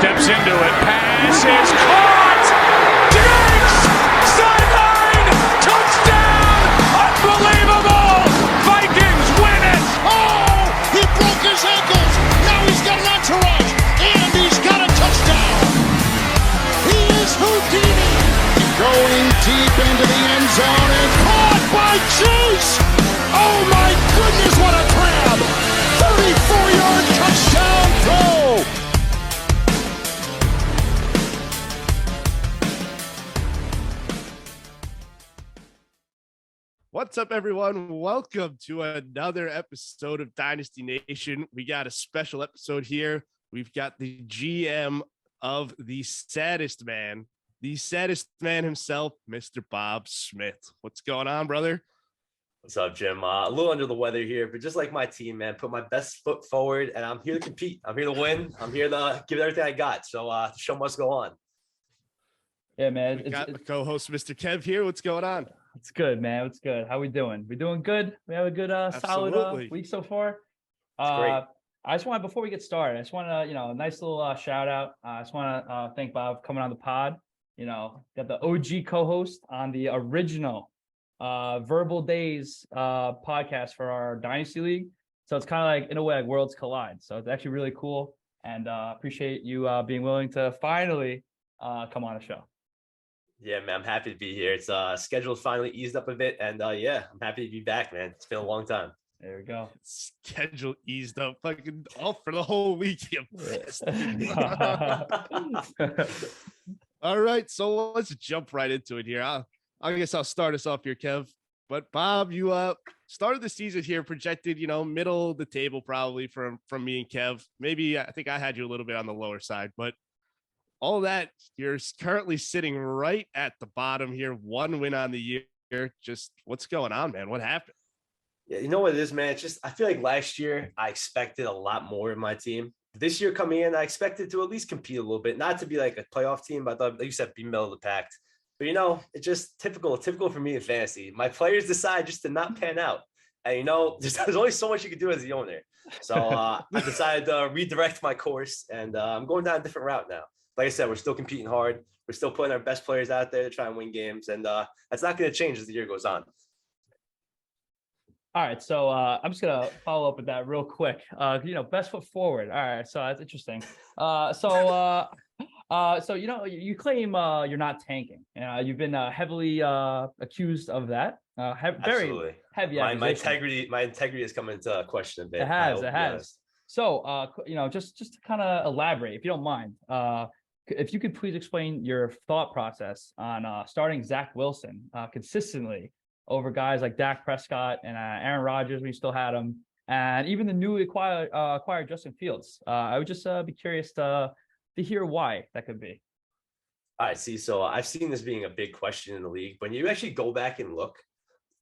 steps into it. Pass is caught. Diggs! Sideline! Touchdown! Unbelievable! Vikings win it! Oh! He broke his ankles. Now he's got an entourage. And he's got a touchdown. He is Houdini. Going deep into the end zone and caught by Chase. Oh my goodness, what a grab! 34-yard touchdown throw. What's up, everyone? Welcome to another episode of Dynasty Nation. We got a special episode here. We've got the GM of the saddest man himself, Mr. Bob Smith. What's going on, brother? What's up, Jim? A little under the weather here, but just like my team, man, put my best foot forward, and I'm here to compete. I'm here to win. I'm here to give everything I got. So the show must go on. Yeah, man. We got the co-host, Mr. Kev, here. What's going on? It's good, man. It's good. How we doing? We doing good? We have a good, solid week so far. Great. I just want, before we get started, I just want to, a nice little shout out. I just want to thank Bob for coming on the pod. Got the OG co-host on the original Verbal Days podcast for our Dynasty League. So it's kind of like, in a way, like worlds collide. So it's actually really cool, and appreciate you being willing to finally come on the show. Yeah, man, I'm happy to be here. It's schedule finally eased up a bit, and yeah, I'm happy to be back, man. It's been a long time. There we go. Schedule eased up fucking off for the whole week. You All right, so let's jump right into it here. I guess I'll start us off here, Kev. But Bob, you started the season here projected, middle of the table probably from me and Kev. Maybe I think I had you a little bit on the lower side, but all that, you're currently sitting right at the bottom here, one win on the year. Just what's going on, man? What happened? Yeah, you know what it is, man? It's just I feel like last year I expected a lot more in my team. This year coming in, I expected to at least compete a little bit, not to be like a playoff team, but I thought, like you said, be middle of the pack. But it's just typical for me in fantasy. My players decide just to not pan out. And there's only so much you can do as the owner. So I decided to redirect my course, and I'm going down a different route now. Like I said, we're still competing hard. We're still putting our best players out there to try and win games. And that's not going to change as the year goes on. All right, so I'm just gonna follow up with that real quick. Best foot forward. All right, so that's interesting. So you claim you're not tanking. You've been heavily accused of that. Very Absolutely. Heavy. My integrity has come into question a bit. It has. So just to kind of elaborate, if you don't mind, if you could please explain your thought process on starting Zach Wilson consistently over guys like Dak Prescott and Aaron Rodgers when you still had him, and even the newly acquired Justin Fields. I would just be curious to hear why that could be. All right, see, so I've seen this being a big question in the league. When you actually go back and look,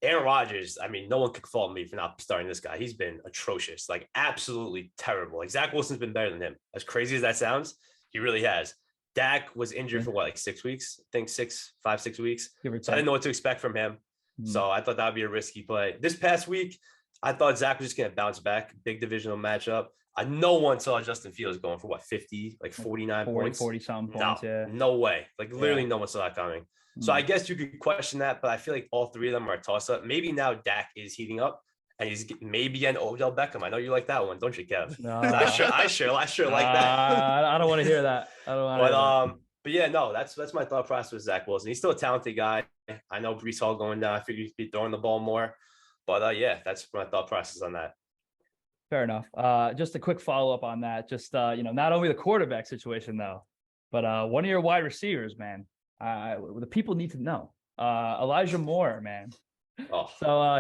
Aaron Rodgers, I mean, no one could fault me for not starting this guy. He's been atrocious, like absolutely terrible. Like Zach Wilson's been better than him. As crazy as that sounds, he really has. Dak was injured for like 6 weeks? I think 5, 6 weeks. So I didn't know what to expect from him. So I thought that would be a risky play. This past week, I thought Zach was just going to bounce back. Big divisional matchup. No one saw Justin Fields going for 50, like 49 points. 40-some points, yeah. No way. Like literally no one saw that coming. So I guess you could question that, but I feel like all three of them are a toss-up. Maybe now Dak is heating up, and he's maybe getting Odell Beckham. I know you like that one, don't you, Kev? No. I sure like that. I don't want to hear that. But yeah, no, that's my thought process with Zach Wilson. He's still a talented guy. I know Breece Hall going down. I figured he'd be throwing the ball more. But yeah, that's my thought process on that. Fair enough. Just a quick follow-up on that. Just, not only the quarterback situation, though, but one of your wide receivers, man. The people need to know. Elijah Moore, man. Oh. So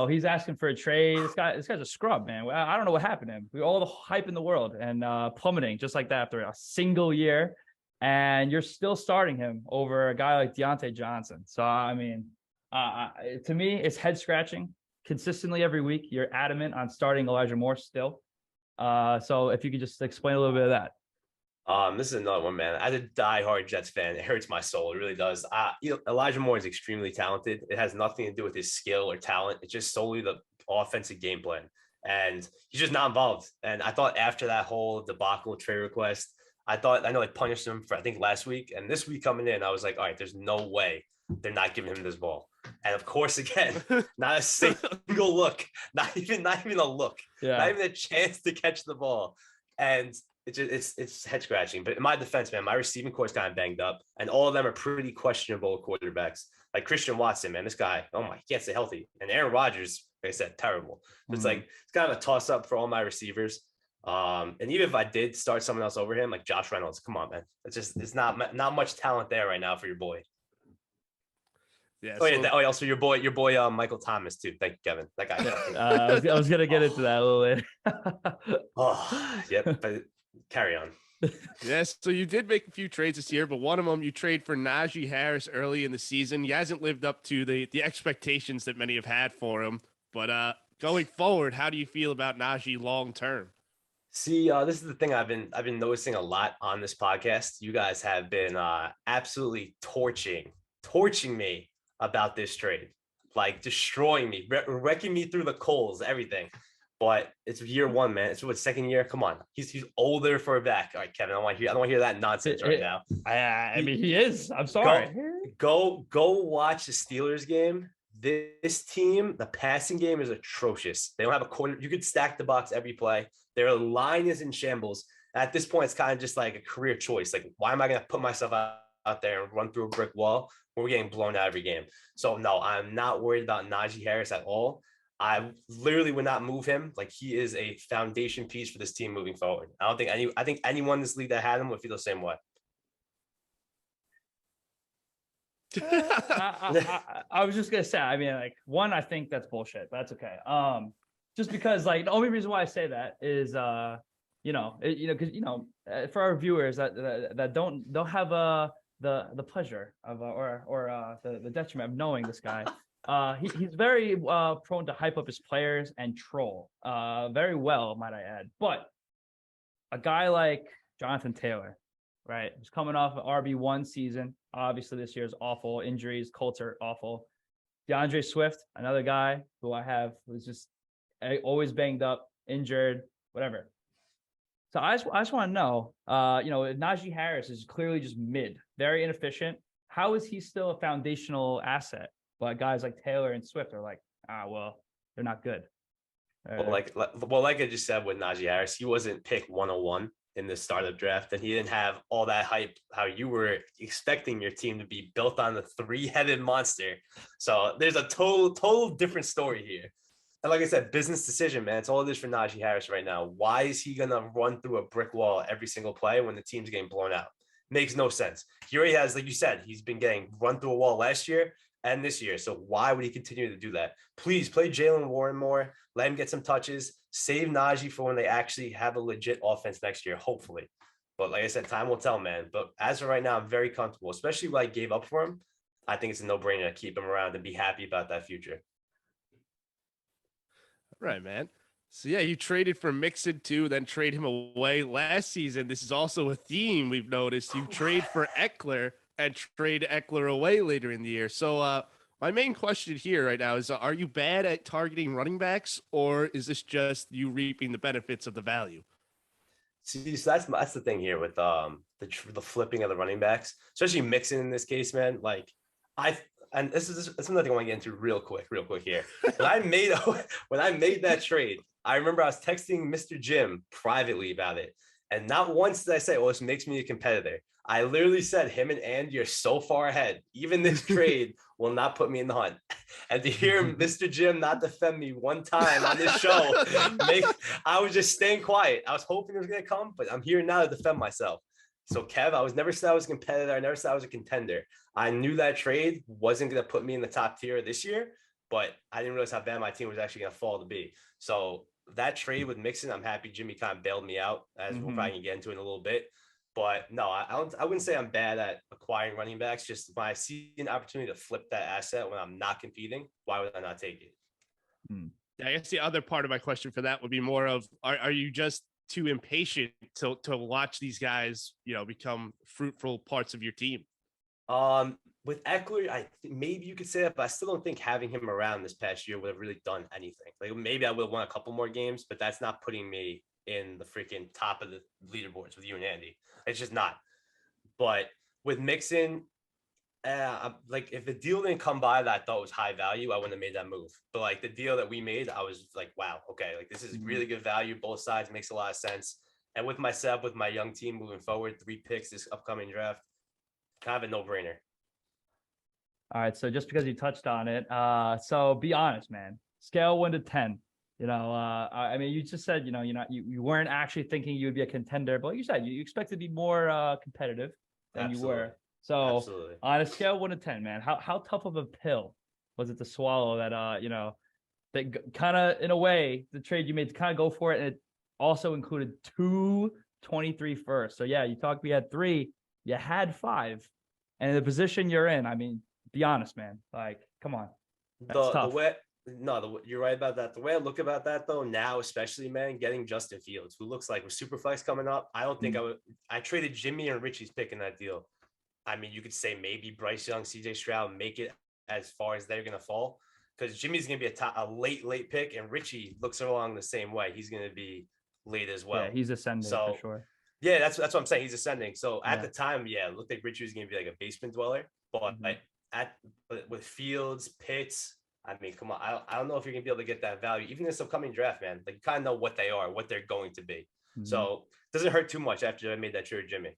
he's asking for a trade. This guy's a scrub, man. I don't know what happened to him. We all the hype in the world and plummeting just like that after a single year. And you're still starting him over a guy like Deontay Johnson. So, I mean, to me, it's head scratching consistently every week. You're adamant on starting Elijah Moore still. So if you could just explain a little bit of that. This is another one, man. As a diehard Jets fan, it hurts my soul. It really does. Elijah Moore is extremely talented. It has nothing to do with his skill or talent. It's just solely the offensive game plan. And he's just not involved. And I thought after that whole debacle trade request, I thought I know they punished him for I think last week, and this week coming in, I was like, all right, there's no way they're not giving him this ball. And of course, again, not a single look, not even a look, not even a chance to catch the ball. And it's head scratching. But in my defense, man, my receiving core is kind of banged up, and all of them are pretty questionable quarterbacks. Like Christian Watson, man, this guy, oh my, he can't stay healthy. And Aaron Rodgers, like I said, terrible. So it's like it's kind of a toss up for all my receivers. And even if I did start someone else over him, like Josh Reynolds, come on, man, it's not much talent there right now for your boy. Yeah. Also your boy, Michael Thomas too. Thank you, Kevin. That guy. I was gonna get into that a little later. Yep. But carry on. Yes, so you did make a few trades this year, but one of them you trade for Najee Harris early in the season. He hasn't lived up to the expectations that many have had for him. But going forward, how do you feel about Najee long term? See, this is the thing I've been noticing a lot on this podcast. You guys have been absolutely torching me about this trade, like destroying me, wrecking me through the coals, everything. But it's year one, man. It's what, second year? Come on, he's older for a back. All right, Kevin, I don't want to hear that nonsense right now. I mean, he is. I'm sorry. Go watch the Steelers game. This team, the passing game is atrocious. They don't have a corner. You could stack the box every play. Their line is in shambles. At this point, it's kind of just like a career choice. Like, why am I going to put myself out there and run through a brick wall when we're getting blown out every game? So no, I'm not worried about Najee Harris at all. I literally would not move him. Like, he is a foundation piece for this team moving forward. I think anyone in this league that had him would feel the same way. I was just gonna say, I mean, like, one, I think that's bullshit, but that's okay. Just because, like, the only reason why I say that is, because for our viewers that don't have the pleasure of or the detriment of knowing this guy, he's very prone to hype up his players and troll, very well, might I add. But a guy like Jonathan Taylor, right, who's coming off an RB1 season. Obviously, this year's awful. Injuries, Colts are awful. DeAndre Swift, another guy who I have, who's just always banged up, injured, whatever. So I just want to know, Najee Harris is clearly just mid, very inefficient. How is he still a foundational asset? But guys like Taylor and Swift are like, well, they're not good. Like I just said with Najee Harris, he wasn't pick 101 in the startup draft, and he didn't have all that hype how you were expecting your team to be built on the three-headed monster. So there's a total different story here. And like I said, business decision, man. It's all it is for Najee Harris right now. Why is he gonna run through a brick wall every single play when the team's getting blown out? Makes no sense. He already has, like you said, he's been getting run through a wall last year and this year. So why would he continue to do that? Please play Jaylen Warren more. Let him get some touches. Save Najee for when they actually have a legit offense next year, hopefully. But like I said, time will tell, man. But as of right now, I'm very comfortable, especially what I gave up for him. I think it's a no-brainer to keep him around and be happy about that future. Right, man. So yeah, you traded for Mixon too, then trade him away last season. This is also a theme we've noticed. You trade for Eckler and trade Eckler away later in the year. So my main question here right now is, are you bad at targeting running backs, or is this just you reaping the benefits of the value? See, so that's the thing here with the flipping of the running backs, especially Mixon in this case, man. Like and this is another thing I want to get into real quick here. When I made that trade, I remember I was texting Mr. Jim privately about it, and not once did I say, "Oh, this makes me a competitor." I literally said, "Him and Andy are so far ahead. Even this trade will not put me in the hunt." And to hear Mr. Jim not defend me one time on this show, I was just staying quiet. I was hoping it was gonna come, but I'm here now to defend myself. So Kev, I was never said I was a competitor. I never said I was a contender. I knew that trade wasn't going to put me in the top tier this year, but I didn't realize how bad my team was actually going to fall to be. So that trade with Mixon, I'm happy Jimmy kind of bailed me out, as we'll probably get into in a little bit. But no, I wouldn't say I'm bad at acquiring running backs. Just when I see an opportunity to flip that asset when I'm not competing, why would I not take it? I guess the other part of my question for that would be more of, are you just too impatient to watch these guys, become fruitful parts of your team? With Eckler, maybe you could say that, but I still don't think having him around this past year would have really done anything. Like, maybe I would have won a couple more games, but that's not putting me in the freaking top of the leaderboards with you and Andy. It's just not. But with Mixon, like if the deal didn't come by that I thought was high value, I wouldn't have made that move. But like the deal that we made, I was like, wow, okay, like this is really good value. Both sides makes a lot of sense. And with myself, with my young team moving forward, 3 picks this upcoming draft, kind of a no-brainer. All right, so just because you touched on it, so be honest, man. Scale 1 to 10. You know, I mean, you just said, you know, you weren't actually thinking you would be a contender, but like you said you expect to be more competitive than you were. So Absolutely. on a scale 1 to 10, man, how tough of a pill was it to swallow that you know, that kind of in a way the trade you made to kind of go for it, and it also included 223 first. So yeah, we had 3, you had 5, and in the position you're in, I mean, be honest, man. Like, come on, that's tough. You're right about that. The way I look about that though now, especially, man, getting Justin Fields, who looks like with Superflex coming up, I don't think I traded Jimmy and Richie's pick in that deal. I mean, you could say maybe Bryce Young, CJ Stroud make it as far as they're going to fall, because Jimmy's going to be a late pick, and Richie looks along the same way. He's going to be late as well. Yeah, he's ascending for sure. Yeah, that's what I'm saying. He's ascending. So at the time, yeah, it looked like Richie was going to be like a basement dweller. But but with Fields, Pitts, I mean, come on. I don't know if you're going to be able to get that value, even in this upcoming draft, man. Like, you kind of know what they are, what they're going to be. So it doesn't hurt too much after I made that trade with Jimmy.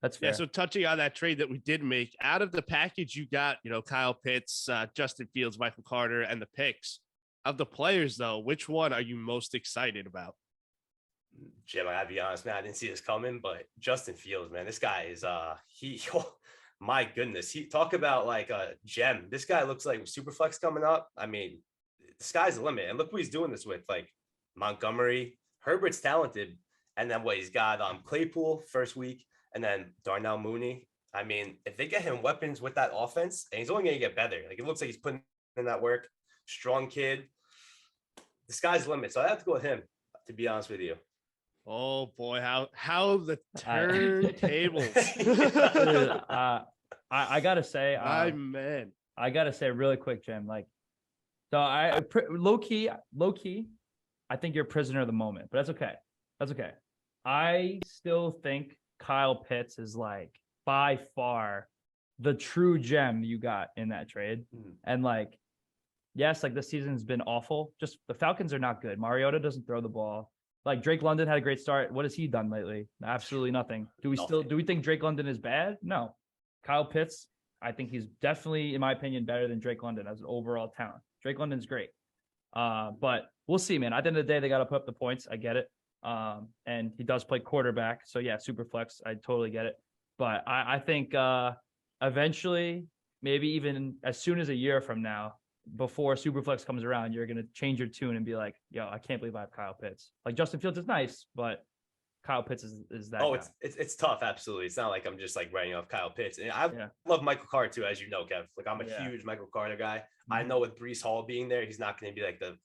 That's fair. Yeah, so touching on that trade that we did make, out of the package you got, you know, Kyle Pitts, Justin Fields, Michael Carter, and the picks. Of the players, though, which one are you most excited about? Jim, I gotta be honest, man, I didn't see this coming, but Justin Fields, man, this guy is my goodness. He talk about like a gem. This guy looks like Superflex coming up. I mean, the sky's the limit. And look what he's doing this with, like Montgomery. Herbert's talented. And then he's got Claypool first week, and then Darnell Mooney. I mean, if they get him weapons with that offense, and he's only going to get better. Like, it looks like he's putting in that work. Strong kid. The sky's the limit. So I have to go with him, to be honest with you. Oh boy, how the turntables. I gotta say, man. I gotta say really quick, Jim. Like, so low key, I think you're a prisoner of the moment, but that's okay. That's okay. I still think Kyle Pitts is like by far the true gem you got in that trade. And like, yes, like this season's been awful. Just the Falcons are not good. Mariota doesn't throw the ball. Like, Drake London had a great start. What has he done lately? Absolutely nothing. Do we think Drake London is bad? No. Kyle Pitts, I think he's definitely, in my opinion, better than Drake London as an overall talent. Drake London's great. But we'll see, man. At the end of the day, they got to put up the points. I get it. And he does play quarterback. So yeah, super flex. I totally get it. But I think eventually, maybe even as soon as a year from now, before Superflex comes around, you're going to change your tune and be like, yo, I can't believe I have Kyle Pitts. Like, Justin Fields is nice, but Kyle Pitts is that guy. It's tough. Absolutely. It's not like I'm just like writing off Kyle Pitts. And I love Michael Carter too, as you know, Kev. Like, I'm a huge Michael Carter guy. I know with Breece Hall being there, he's not going to be like the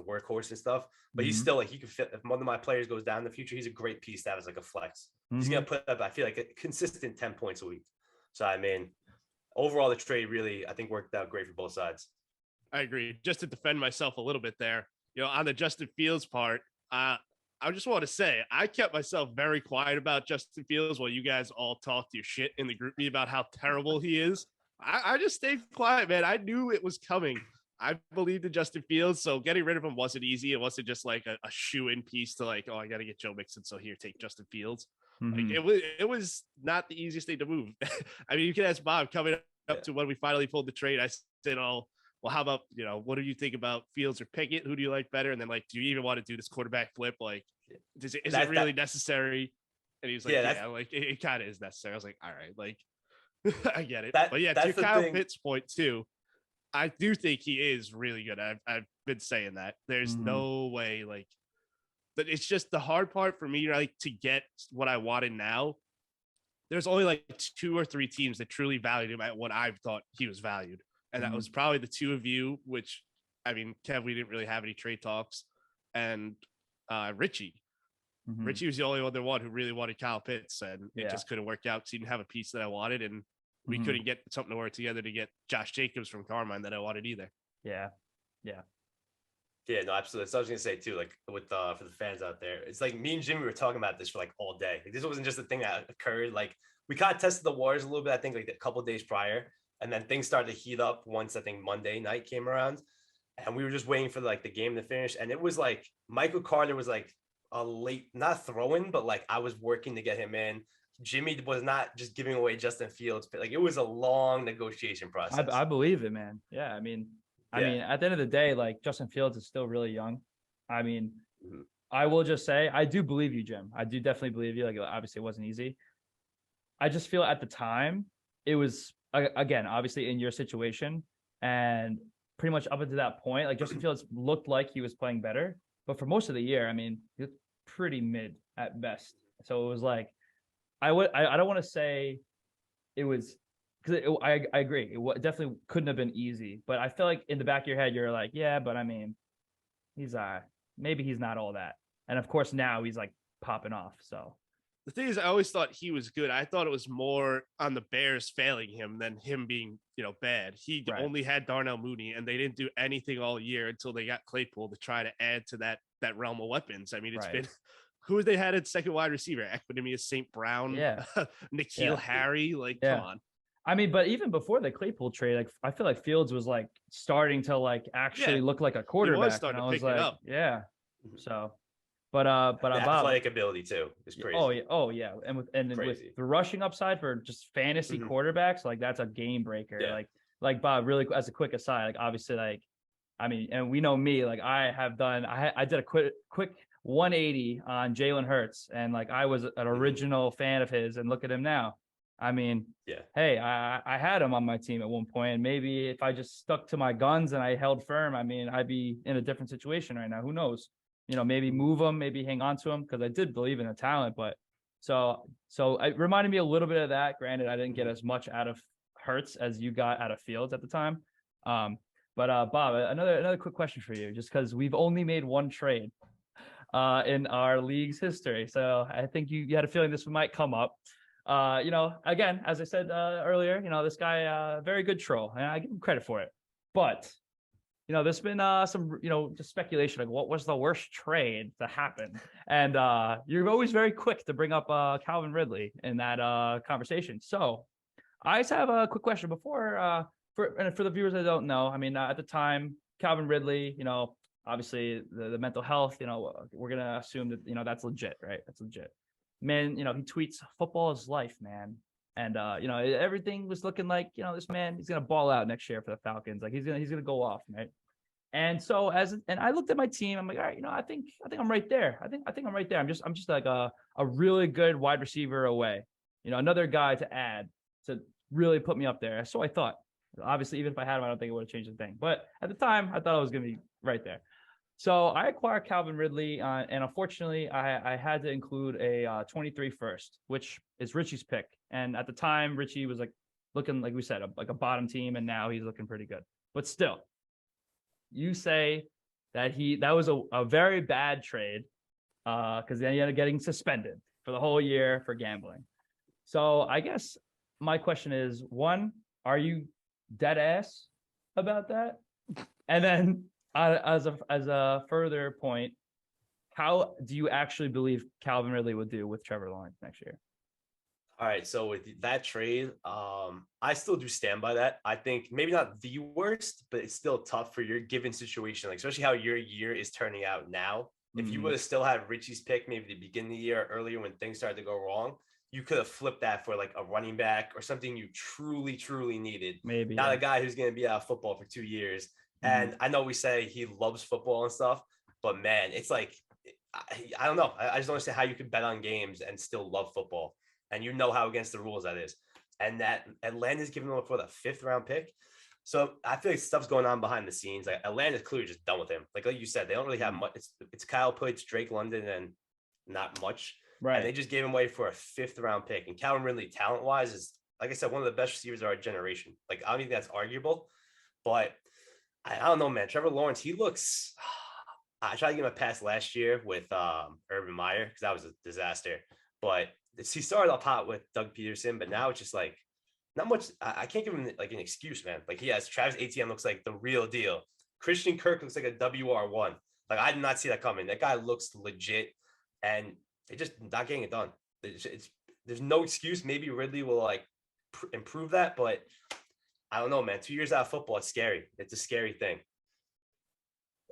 workhorse and stuff, but he's still like, he could fit. If one of my players goes down in the future, he's a great piece to have as like a flex. He's going to put up, I feel like, a consistent 10 points a week. So, I mean, overall, the trade really, I think, worked out great for both sides. I agree. Just to defend myself a little bit there, you know, on the Justin Fields part, I just want to say I kept myself very quiet about Justin Fields while you guys all talked your shit in the group me about how terrible he is. I just stayed quiet, man. I knew it was coming. I believed in Justin Fields, so getting rid of him wasn't easy. It wasn't just like a shoe-in piece to like, oh, I got to get Joe Mixon, so here, take Justin Fields. Like, it was not the easiest thing to move. I mean, you can ask Bob coming up to when we finally pulled the trade. I said, oh, well, how about, you know, what do you think about Fields or Pickett? Who do you like better? And then, like, do you even want to do this quarterback flip? Like, is it really necessary? And he was like, yeah, like, it kind of is necessary. I was like, all right, like, I get it. But yeah, to Kyle Pitts' point too, I do think he is really good. I've been saying that. There's no way, like, but it's just the hard part for me, like, to get what I wanted now. There's only like 2 or 3 teams that truly valued him at what I thought he was valued. And that was probably the 2 of you, which, I mean, Kev, we didn't really have any trade talks, and Richie. Richie was the only other one who really wanted Kyle Pitts, and it just couldn't work out because he didn't have a piece that I wanted, and we couldn't get something to work together to get Josh Jacobs from Carmine that I wanted either. Yeah. Yeah, no, absolutely. So I was gonna say too, like with for the fans out there, it's like me and Jimmy were talking about this for like all day. Like this wasn't just a thing that occurred. Like we kind of tested the waters a little bit, I think, like a couple days prior, and then things started to heat up once I think Monday night came around, and we were just waiting for like the game to finish, and it was like Michael Carter was like a late, not throwing, but like I was working to get him in. Jimmy was not just giving away Justin Fields, but like it was a long negotiation process. I believe it, man. Yeah, I Yeah. mean, at the end of the day, like Justin Fields is still really young. I mean, Mhm. I will just say I do believe you, Jim. I do definitely believe you. Like obviously it wasn't easy. I just feel at the time it was again, obviously in your situation, and pretty much up until that point, like Justin Fields looked like he was playing better, but for most of the year, I mean, he was pretty mid at best. So it was like I don't want to say it was because I agree it definitely couldn't have been easy, but I feel like in the back of your head you're like, yeah, but I mean, he's maybe he's not all that, and of course now he's like popping off. So The thing is, I always thought he was good. I thought it was more on the Bears failing him than him being, bad. He Right. only had Darnell Mooney, and they didn't do anything all year until they got Claypool to try to add to that realm of weapons. I mean, it's Right. been who they had at second wide receiver? Equinemius St. Brown, Yeah. N'Keal Yeah. Harry. Like, Yeah. come on. I mean, but even before the Claypool trade, like I feel like Fields was like starting to like actually Yeah, look like a quarterback. starting and to I was pick it like, up. yeah. Mhm. So, The Bob. athletic ability too is crazy. Oh yeah, and with Crazy. the rushing upside for just fantasy Mhm. quarterbacks, like that's a game breaker. Yeah. Like Bob, really as a quick aside, like obviously, like I mean, and we know me, like I did a quick 180 on Jalen Hurts, and like I was an original fan of his, and look at him now. I mean, Yeah. hey, I had him on my team at one point, and maybe if I just stuck to my guns and I held firm, I mean, I'd be in a different situation right now. Who knows? Maybe move him, maybe hang on to him because I did believe in the talent. But so it reminded me a little bit of that. Granted, I didn't get as much out of Hurts as you got out of Fields at the time. But Bob, another quick question for you, just because we've only made one trade in our league's history, so I think you had a feeling this might come up. Again, as I said earlier, this guy, very good troll, and I give him credit for it. But there's been some, just speculation, like what was the worst trade to happen? And you're always very quick to bring up Calvin Ridley in that conversation. So I just have a quick question before for the viewers that don't know. I mean, at the time, Calvin Ridley, obviously the mental health, we're gonna assume that that's legit, right? That's legit. Man, he tweets football is life, man. And everything was looking like, this man, he's gonna ball out next year for the Falcons. Like he's gonna go off, right? And so and I looked at my team, I'm like, all right, I think I'm right there. I think I'm right there. I'm just like a really good wide receiver away. Another guy to add to really put me up there. So I thought, obviously, even if I had him, I don't think it would have changed a thing. But at the time, I thought I was gonna be right there. So I acquired Calvin Ridley, and unfortunately, I had to include a 23 first, which is Richie's pick. And at the time, Richie was like looking, like we said, like a bottom team, and now he's looking pretty good. But still, you say that that was a very bad trade because then he ended up getting suspended for the whole year for gambling. So I guess my question is, one, are you dead ass about that? And then as a further point, how do you actually believe Calvin Ridley would do with Trevor Lawrence next year? All right, so with that trade, I still do stand by that. I think maybe not the worst, but it's still tough for your given situation, like especially how your year is turning out now. If you would have still had Richie's pick, maybe the beginning of the year earlier when things started to go wrong, you could have flipped that for like a running back or something you truly, truly needed. Maybe not a guy who's going to be out of football for 2 years. And I know we say he loves football and stuff, but man, it's like, I don't know. I just don't understand how you could bet on games and still love football. And how against the rules that is. And that Atlanta's giving him for the 5th round pick. So I feel like stuff's going on behind the scenes. Like Atlanta's clearly just done with him. Like you said, they don't really have much. It's Kyle Pitts, Drake London, and not much. Right. And they just gave him away for a 5th round pick. And Calvin Ridley, talent wise, is, like I said, one of the best receivers of our generation. Like I don't think that's arguable. But I don't know, man. Trevor Lawrence, he looks. I tried to give him a pass last year with Urban Meyer because that was a disaster. But he started off hot with Doug Peterson, but now it's just like not much. I can't give him like an excuse, man. Like he has Travis Etienne looks like the real deal. Christian Kirk looks like a WR1. Like, I did not see that coming. That guy looks legit, and they're just not getting it done. There's no excuse. Maybe Ridley will like improve that, but I don't know, man. 2 years out of football, it's scary. It's a scary thing.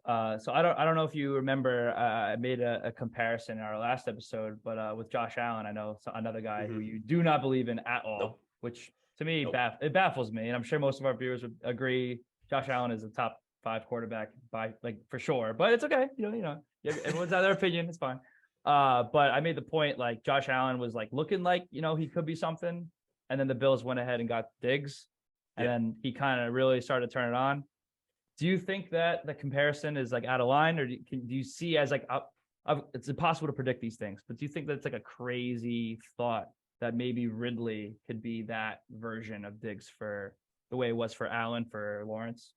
So I don't know if you remember, I made a comparison in our last episode, but with Josh Allen, I know another guy who you do not believe in at all, which to me, it baffles me. And I'm sure most of our viewers would agree. Josh Allen is a top 5 quarterback by like for sure, but it's okay. Everyone's got their opinion. It's fine. But I made the point, like Josh Allen was like looking like, he could be something. And then the Bills went ahead and got Diggs. And then he kind of really started to turn it on. Do you think that the comparison is like out of line, or do you see as like it's impossible to predict these things, but do you think that's like a crazy thought that maybe Ridley could be that version of Diggs for the way it was for Allen, for Lawrence?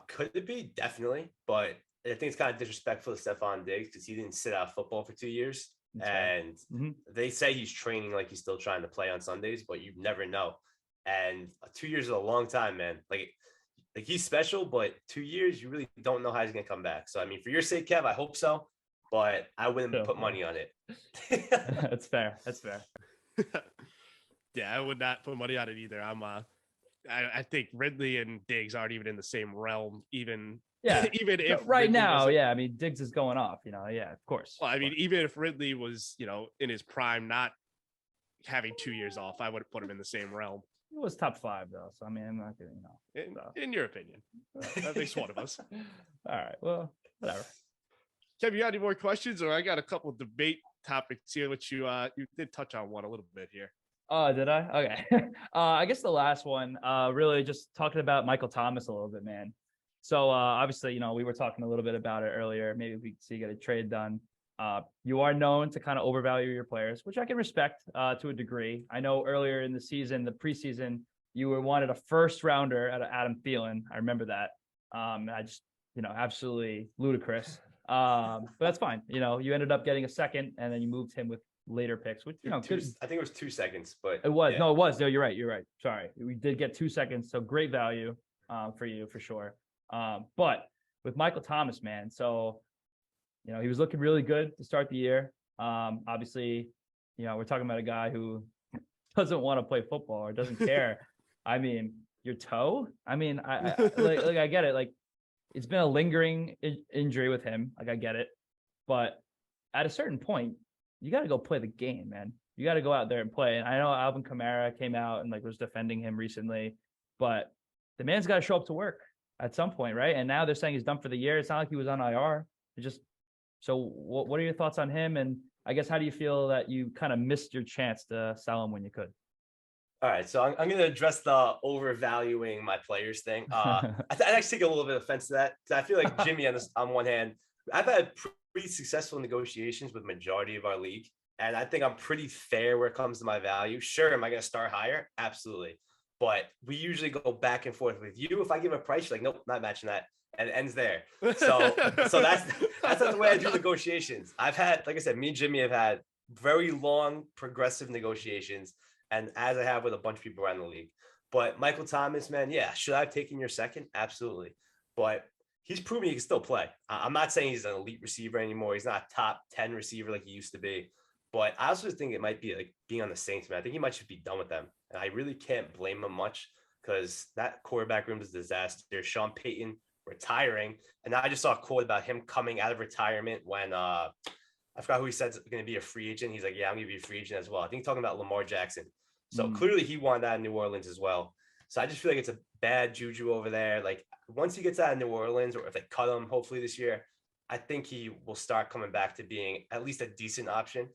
Could it be? Definitely. But I think it's kind of disrespectful to Stephon Diggs because he didn't sit out football for 2 years. That's and they say he's training like he's still trying to play on Sundays, but you never know. And 2 years is a long time, man. Like he's special, but 2 years, you really don't know how he's going to come back. So, I mean, for your sake, Kev, I hope so, but I wouldn't put money on it. That's fair. Yeah, I would not put money on it either. I think Ridley and Diggs aren't even in the same realm, even if right Ridley now, I mean, Diggs is going off, of course. Well, I mean, even if Ridley was, in his prime, not having 2 years off, I would put him in the same realm. It was top 5 though, so I mean, I'm not kidding. In your opinion, that makes one of us. All right, well, whatever. Kev, you got any more questions, or I got a couple of debate topics here, which you did touch on one a little bit here. Oh, did I? Okay. I guess the last one, really just talking about Michael Thomas a little bit, man. So obviously, we were talking a little bit about it earlier. Maybe we could see get a trade done. You are known to kind of overvalue your players, which I can respect to a degree. I know earlier in the season, the preseason, you wanted a first rounder out of Adam Thielen. I remember that. I just, absolutely ludicrous. But that's fine. You ended up getting a second, and then you moved him with later picks, which, I think it was 2 seconds, but it was. Yeah. No, it was. No, you're right. Sorry. We did get 2 seconds. So great value for you for sure. But with Michael Thomas, man, so he was looking really good to start the year. Obviously, we're talking about a guy who doesn't want to play football or doesn't care. I mean, your toe. I mean, I I get it. Like, it's been a lingering injury with him. Like, I get it, but at a certain point, you got to go play the game, man. You got to go out there and play. And I know Alvin Kamara came out and was defending him recently, but the man's got to show up to work at some point, right? And now they're saying he's done for the year. It's not like he was on IR. So what are your thoughts on him? And I guess, how do you feel that you kind of missed your chance to sell him when you could? All right, so I'm going to address the overvaluing my players thing. I actually take a little bit of offense to that, because I feel like Jimmy, on one hand, I've had pretty successful negotiations with majority of our league, and I think I'm pretty fair where it comes to my value. Sure, am I going to start higher? Absolutely. But we usually go back and forth with you. If I give a price, you're like, nope, not matching that. And it ends there. So that's not the way I do negotiations. I've had, like I said, me and Jimmy have had very long, progressive negotiations, and as I have with a bunch of people around the league. But Michael Thomas, man, yeah, should I have taken your second? Absolutely. But he's proven he can still play. I'm not saying he's an elite receiver anymore. He's not a top 10 receiver like he used to be. But I also think it might be like being on the Saints, man. I think he might just be done with them. And I really can't blame him much, because that quarterback room is a disaster. Sean Payton retiring. And now I just saw a quote about him coming out of retirement when I forgot who he said is going to be a free agent. He's like, yeah, I'm going to be a free agent as well. I think he's talking about Lamar Jackson. So clearly he wanted out of New Orleans as well. So I just feel like it's a bad juju over there. Like, once he gets out of New Orleans, or if they cut him, hopefully this year, I think he will start coming back to being at least a decent option.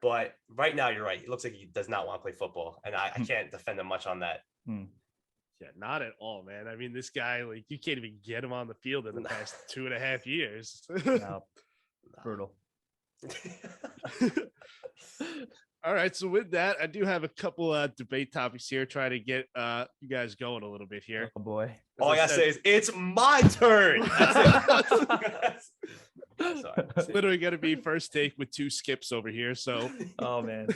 But right now, you're right. It looks like he does not want to play football. And I can't defend him much on that. Yeah, not at all, man. I mean, this guy, like, you can't even get him on the field in the past 2.5 years. No. Brutal. All right, so with that, I do have a couple debate topics here, try to get you guys going a little bit here. Oh boy. All I gotta say is, it's my turn. That's it. Sorry. It's literally gonna be first take with 2 skips over here. So oh man.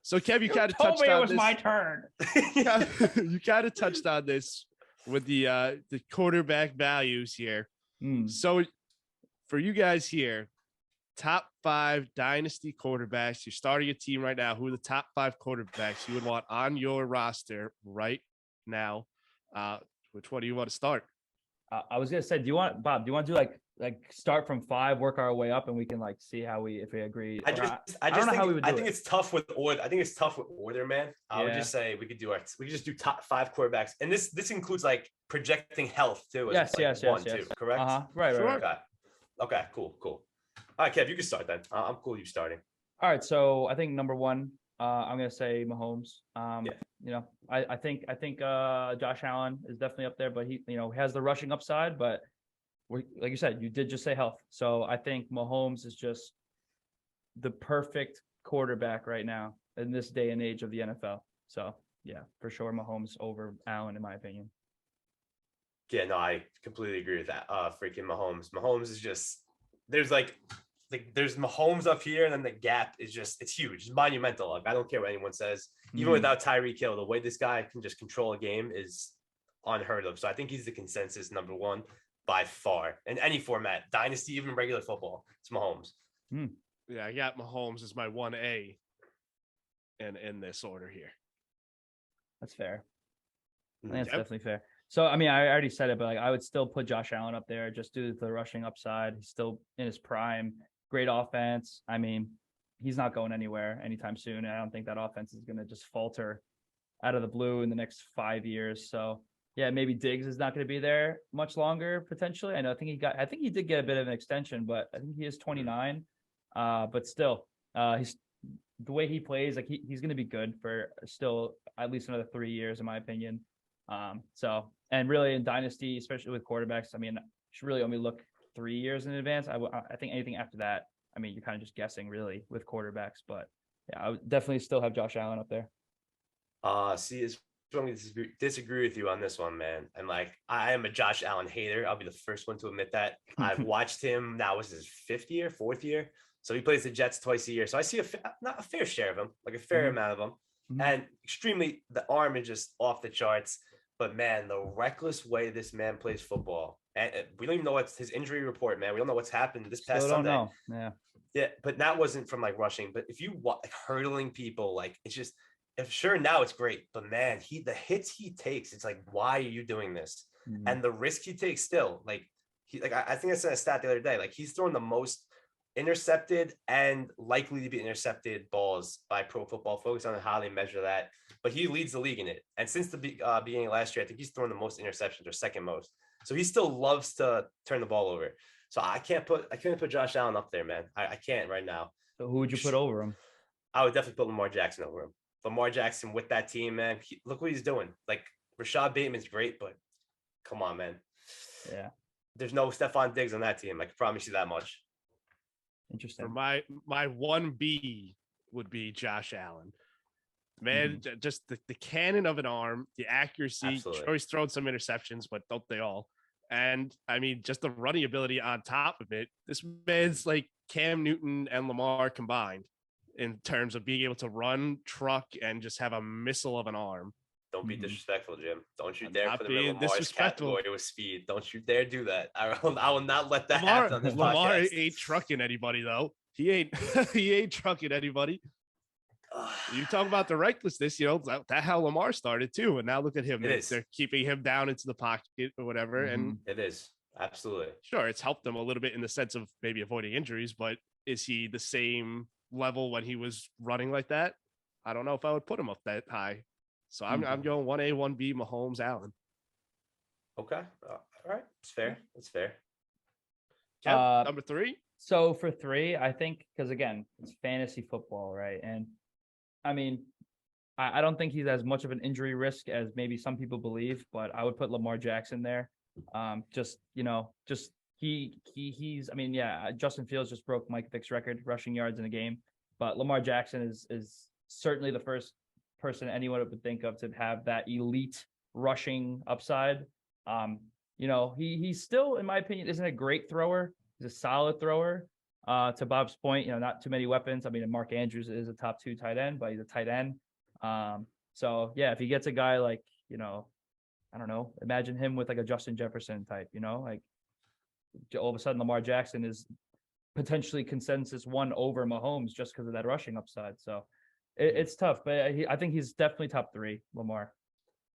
So Kev, you kind of touched on this. It was my turn. You kind of touched on this with the quarterback values here. Mm. So for you guys here, top 5 dynasty quarterbacks. You're starting a team right now. Who are the top 5 quarterbacks you would want on your roster right now? Which one do you want to start? I was gonna say, Bob? Do you want to do like start from 5, work our way up, and we can like see if we agree? I don't know how we would do I think it. it's tough with order. I think it's tough with order, man. I would Yeah. just say we could just do top 5 quarterbacks, and this includes like projecting health too. Yes, like yes, one, yes. two, correct? Right. Sure. Okay, cool. All right, Kev, you can start then. I'm cool. You starting? All right, so I think number 1, I'm gonna say Mahomes. Yeah. You know, I think Josh Allen is definitely up there, but he has the rushing upside, but like you said, you did just say health. So I think Mahomes is just the perfect quarterback right now in this day and age of the NFL. So yeah, for sure, Mahomes over Allen, in my opinion. Yeah, no, I completely agree with that. Freaking Mahomes. Mahomes is just there's there's Mahomes up here, and then the gap is it's huge. It's monumental. Like, I don't care what anyone says. Even without Tyreek Hill, the way this guy can just control a game is unheard of. So I think he's the consensus number 1 by far in any format, dynasty, even regular football. It's Mahomes. Yeah, I got Mahomes as my 1A in this order here. That's fair. I think Yep. that's definitely fair. So, I mean, I already said it, but like I would still put Josh Allen up there just due to the rushing upside. He's still in his prime. Great offense. I mean, he's not going anywhere anytime soon. I don't think that offense is going to just falter out of the blue in the next 5 years. So, yeah, maybe Diggs is not going to be there much longer potentially. I think he did get a bit of an extension, but I think he is 29. But still, he's the way he plays, like he's going to be good for still at least another 3 years, in my opinion. So, and really in Dynasty, especially with quarterbacks, I mean, you should really only look 3 years in advance. I think anything after that, I mean, you're kind of just guessing really with quarterbacks, but yeah, I would definitely still have Josh Allen up there. See, it's going to disagree with you on this one, man. And like, I am a Josh Allen hater. I'll be the first one to admit that. I've watched him now. Was his 4th year? So he plays the Jets twice a year. So I see not a fair share of him, like a fair amount of them, and the arm is just off the charts. But man, the reckless way this man plays football, and we don't even know what's his injury report, man. We don't know what's happened this past Still don't Sunday. know. Yeah, but that wasn't from like rushing. But if you hurdling people, like it's just. If sure now it's great, but man, the hits he takes, it's like, why are you doing this? And the risk he takes still, like I think I said a stat the other day, like he's thrown the most intercepted and likely to be intercepted balls by Pro Football Focus on how they measure that. But he leads the league in it. And since the beginning of last year, I think he's thrown the most interceptions or second most. So he still loves to turn the ball over. So I couldn't put Josh Allen up there, man. I can't right now. So who would you put over him? I would definitely put Lamar Jackson over him. Lamar Jackson with that team, man. Look what he's doing. Like Rashad Bateman's great, but come on, man. Yeah. There's no Stephon Diggs on that team. I can promise you that much. Interesting. For my 1B would be Josh Allen. Man, just the cannon of an arm, the accuracy. Absolutely. Sure, he's thrown some interceptions, but don't they all? And I mean, just the running ability on top of it. This man's like Cam Newton and Lamar combined in terms of being able to run, truck, and just have a missile of an arm. Don't be disrespectful, Jim. Don't you I'm dare not put him in being Lamar's disrespectful. category with speed. Don't you dare do that. I will not let that Lamar, happen on this Lamar podcast. ain't trucking anybody though. He ain't trucking anybody. You talk about the recklessness, that how Lamar started too, and now look at him. They're keeping him down into the pocket or whatever, and it is absolutely sure it's helped them a little bit in the sense of maybe avoiding injuries. But is he the same level when he was running like that? I don't know if I would put him up that high. So I'm going 1A, 1B, Mahomes, Allen. Okay, all right, it's fair. It's fair. Kev, number 3. So for 3, I think because again, it's fantasy football, right? And I mean, I don't think he's as much of an injury risk as maybe some people believe, but I would put Lamar Jackson there. He's. I mean, yeah, Justin Fields just broke Mike Vick's record rushing yards in a game, but Lamar Jackson is certainly the first person anyone would think of to have that elite rushing upside. He's still, in my opinion, isn't a great thrower. He's a solid thrower. To Bob's point, not too many weapons. I mean, Mark Andrews is a top 2 tight end, but he's a tight end. So yeah, if he gets a guy like, I don't know, imagine him with like a Justin Jefferson type, like all of a sudden Lamar Jackson is potentially consensus one over Mahomes just because of that rushing upside. So it's tough, but I think he's definitely top 3, Lamar.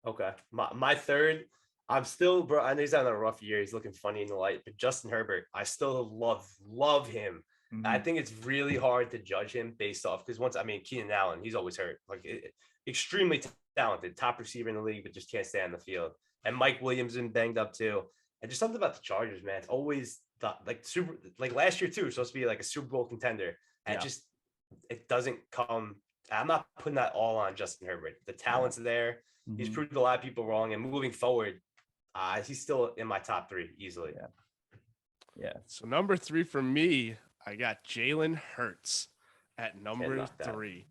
Okay. My third, I'm still, bro. I know he's having a rough year. He's looking funny in the light, but Justin Herbert, I still love him. Mhm. I think it's really hard to judge him based off because Keenan Allen, he's always hurt. Extremely talented, top receiver in the league, but just can't stay on the field. And Mike Williams been banged up too. And just something about the Chargers, man. It's always like last year too, supposed to be like a Super Bowl contender. And it doesn't come. I'm not putting that all on Justin Herbert. The talent's there. Mm-hmm. He's proved a lot of people wrong. And moving forward, he's still in my top 3 easily. Yeah. So number 3 for me, I got Jalen Hurts at number 3.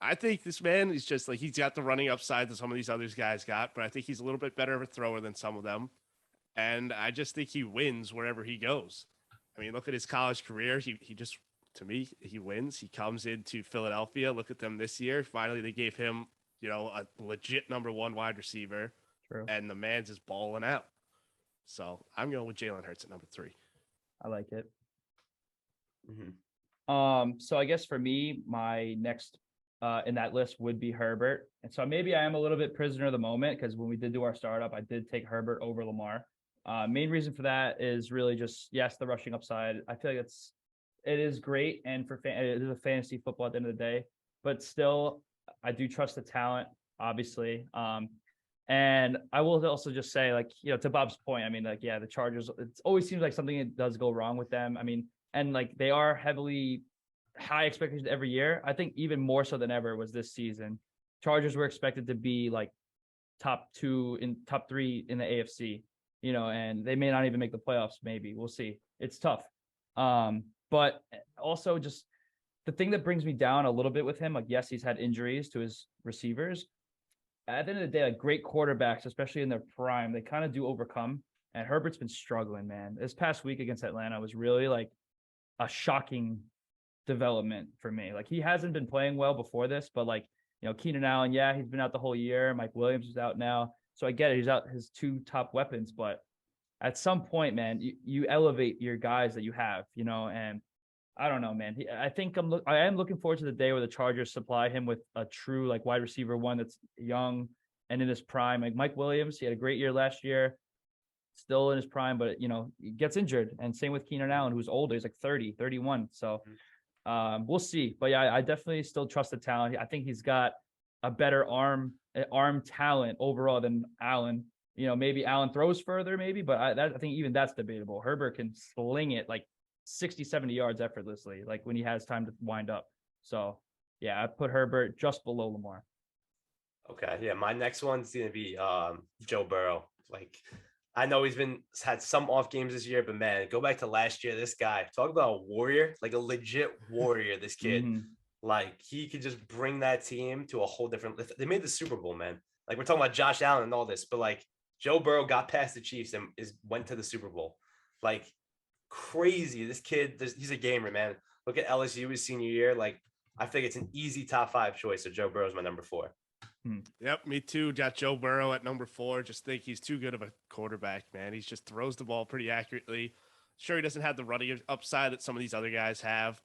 I think this man is just like, he's got the running upside that some of these other guys got, but I think he's a little bit better of a thrower than some of them. And I just think he wins wherever he goes. I mean, look at his college career. He just, to me, he wins. He comes into Philadelphia. Look at them this year. Finally, they gave him, a legit number 1 wide receiver. True. And the man's just balling out. So I'm going with Jalen Hurts at number 3. I like it. Mm-hmm. So I guess for me, my next in that list would be Herbert. And so maybe I am a little bit prisoner of the moment because when we did do our startup, I did take Herbert over Lamar. Main reason for that is really just, yes, the rushing upside. I feel like it is great. And it is a fantasy football at the end of the day, but still I do trust the talent, obviously. And I will also just say, like, to Bob's point, I mean, like, yeah, the Chargers, it always seems like something that does go wrong with them. I mean, and like they are heavily high expectations every year. I think even more so than ever was this season. Chargers were expected to be like top 3 in the AFC, and they may not even make the playoffs. Maybe we'll see. It's tough. But also just the thing that brings me down a little bit with him, like, yes, he's had injuries to his receivers. At the end of the day, like great quarterbacks, especially in their prime, they kind of do overcome. And Herbert's been struggling, man. This past week against Atlanta was really like a shocking development for me. Like he hasn't been playing well before this, but like, Keenan Allen, yeah, he's been out the whole year. Mike Williams is out now. So I get it. He's out his 2 top weapons, but at some point, man, you elevate your guys that you have, and I don't know, man. I am looking forward to the day where the Chargers supply him with a true like wide receiver one that's young and in his prime. Like Mike Williams, he had a great year last year, still in his prime, but he gets injured. And same with Keenan Allen, who's older. He's like 30, 31. So we'll see. But yeah, I definitely still trust the talent. I think he's got a better arm talent overall than Allen. Maybe Allen throws further, maybe, but I think even that's debatable. Herbert can sling it like 60, 70 yards effortlessly, like when he has time to wind up. So yeah, I put Herbert just below Lamar. Okay. Yeah. My next one's going to be Joe Burrow. Like, I know he's had some off games this year, but man, go back to last year. This guy, talk about a warrior, like a legit warrior, this kid. Mm-hmm. Like he could just bring that team to a whole different, they made the Super Bowl, man. Like we're talking about Josh Allen and all this, but like Joe Burrow got past the Chiefs and went to the Super Bowl. Like, crazy. This kid, he's a gamer, man. Look at LSU his senior year. Like, I think it's an easy top 5 choice. So Joe Burrow's my number 4. Yep, me too. Got Joe Burrow at number 4. Just think he's too good of a quarterback, man. He just throws the ball pretty accurately. Sure, he doesn't have the running upside that some of these other guys have,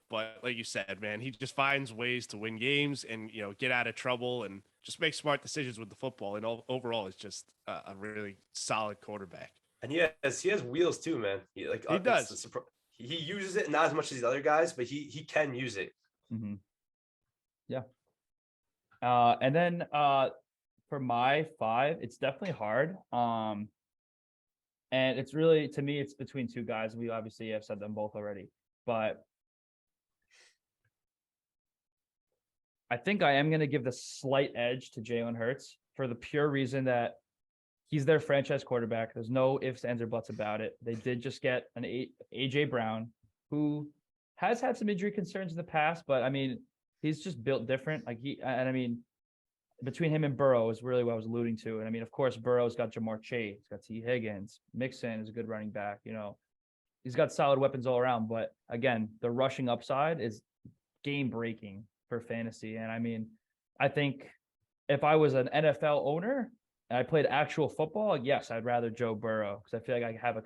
but like you said, man, he just finds ways to win games and get out of trouble and just make smart decisions with the football. And overall, it's just a really solid quarterback. And he has wheels too, man. He does. He uses it not as much as these other guys, but he can use it. Mm-hmm. Yeah. And then for my 5, it's definitely hard. And it's really, to me, it's between 2 guys. We obviously have said them both already, but I think I am going to give the slight edge to Jalen Hurts for the pure reason that he's their franchise quarterback. There's no ifs, ands, or buts about it. They did just get an A.J. Brown, who has had some injury concerns in the past, but I mean, he's just built different. Between him and Burrow is really what I was alluding to. And I mean, of course, Burrow's got Jamar Chase, he's got T. Higgins, Mixon is a good running back. He's got solid weapons all around. But again, the rushing upside is game breaking for fantasy. And I mean, I think if I was an NFL owner, and I played actual football, yes, I'd rather Joe Burrow because I feel like I have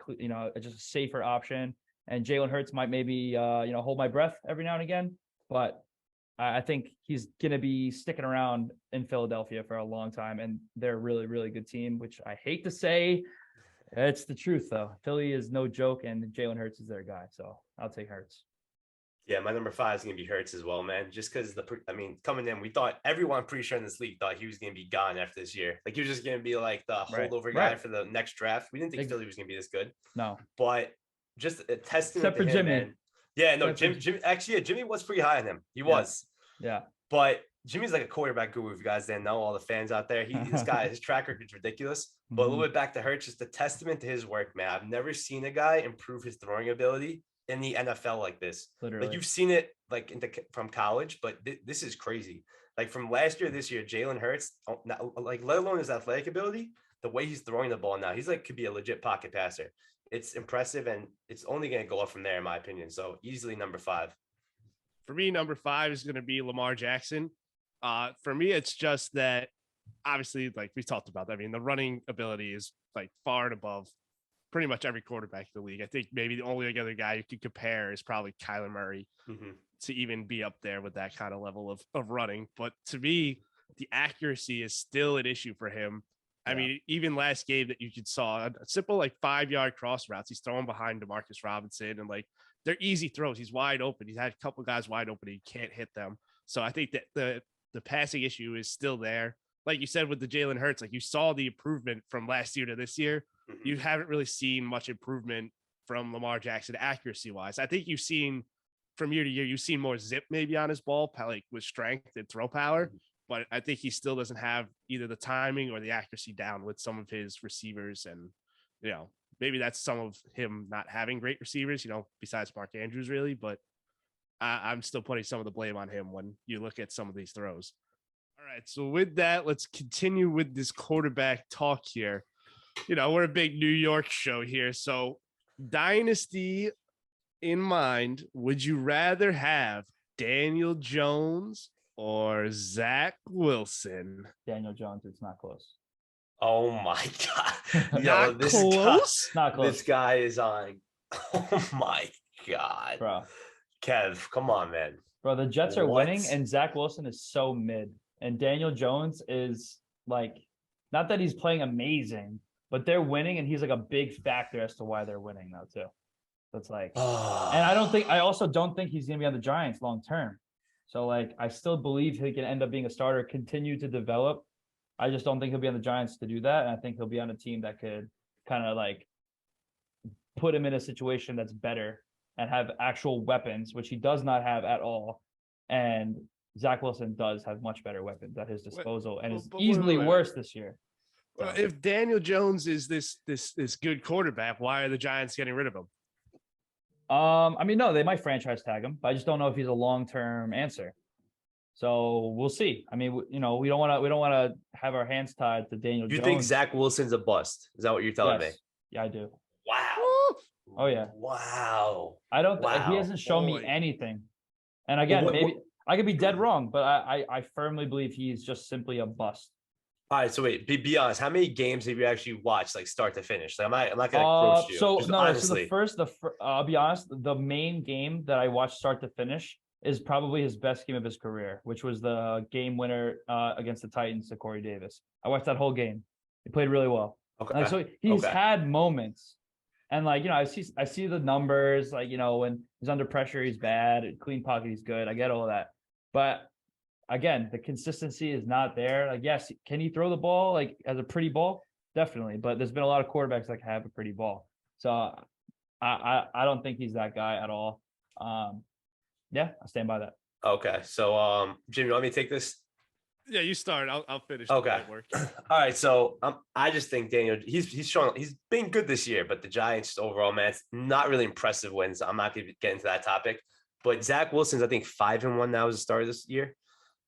just a safer option. And Jalen Hurts might maybe hold my breath every now and again, but I think he's gonna be sticking around in Philadelphia for a long time, and they're a really, really good team. Which I hate to say, it's the truth though. Philly is no joke, and Jalen Hurts is their guy, so I'll take Hurts. Yeah, my number 5 is going to be Hurts as well, man. Just because coming in, we thought everyone pretty sure in this league thought he was going to be gone after this year. Like he was just going to be like the holdover guy for the next draft. We didn't think Philly was going to be this good. No, but just a testament except for to him, Jimmy. man. Yeah, no, Jimmy. Actually, Jimmy was pretty high on him. He was. Yeah. But Jimmy's like a quarterback guru. If you guys didn't know, all the fans out there, his track record is ridiculous. But a little bit back to Hurts, just a testament to his work, man. I've never seen a guy improve his throwing ability in the NFL like this. Literally. Like you've seen it like from college, but this is crazy. Like from last year, this year, Jalen Hurts, let alone his athletic ability, the way he's throwing the ball now, he's like could be a legit pocket passer. It's impressive, and it's only going to go up from there, in my opinion. So easily number 5. For me, number 5 is going to be Lamar Jackson. For me, it's just that obviously, like we talked about, I mean, the running ability is like far and above pretty much every quarterback in the league. I think maybe the only other guy you could compare is probably Kyler Murray to even be up there with that kind of level of running. But to me, the accuracy is still an issue for him. I mean, even last game that you saw a simple like 5-yard cross routes, he's throwing behind DeMarcus Robinson, and like they're easy throws. He's wide open. He's had a couple of guys wide open. And he can't hit them. So I think that the passing issue is still there. Like you said with the Jalen Hurts, like you saw the improvement from last year to this year. You haven't really seen much improvement from Lamar Jackson accuracy wise. I think you've seen from year to year, you've seen more zip maybe on his ball, like with strength and throw power. But I think he still doesn't have either the timing or the accuracy down with some of his receivers. And, maybe that's some of him not having great receivers, besides Mark Andrews really. But I'm still putting some of the blame on him when you look at some of these throws. All right. So with that, let's continue with this quarterback talk here. We're a big New York show here. So Dynasty in mind, would you rather have Daniel Jones or Zach Wilson? Daniel Jones, it's not close. Oh my God. Not close? Not close. This guy is on. Oh my God. Bro. Kev, come on, man. Bro, the Jets are winning, and Zach Wilson is so mid. And Daniel Jones is like, not that he's playing amazing, but they're winning, and he's like a big factor as to why they're winning now too. That's like, and I also don't think he's gonna be on the Giants long term. So like, I still believe he can end up being a starter, continue to develop. I just don't think he'll be on the Giants to do that, and I think he'll be on a team that could kind of like put him in a situation that's better and have actual weapons, which he does not have at all. And Zach Wilson does have much better weapons at his disposal and is easily worse this year. Well, if Daniel Jones is this good quarterback, why are the Giants getting rid of him? I mean, no, they might franchise tag him, but I just don't know if he's a long-term answer. So we'll see. I mean, we don't want to have our hands tied to Daniel Jones. You think Zach Wilson's a bust? Is that what you're telling me? Yeah, I do. Wow. Oh yeah. Wow. I don't. He hasn't shown me anything. And again, maybe I could be dead wrong, but I firmly believe he's just simply a bust. All right, so wait, be honest. How many games have you actually watched, like start to finish? Like, I'm not gonna quote you. So honestly. So I'll be honest. The main game that I watched start to finish is probably his best game of his career, which was the game winner against the Titans to Corey Davis. I watched that whole game. He played really well. Okay. Like, so he's had moments, and like I see the numbers. Like when he's under pressure, he's bad. Clean pocket, he's good. I get all that, but again, the consistency is not there. Like, yes, can he throw the ball like as a pretty ball? Definitely, but there's been a lot of quarterbacks that have a pretty ball. So I don't think he's that guy at all. Yeah, I stand by that. Okay, so Jimmy, you want me to take this? Yeah, you start. I'll finish. Okay. All right. So I just think Daniel, he's been good this year, but the Giants overall, man, it's not really impressive wins. I'm not going to get into that topic. But Zach Wilson's, I think, 5-1 now as a starter this year.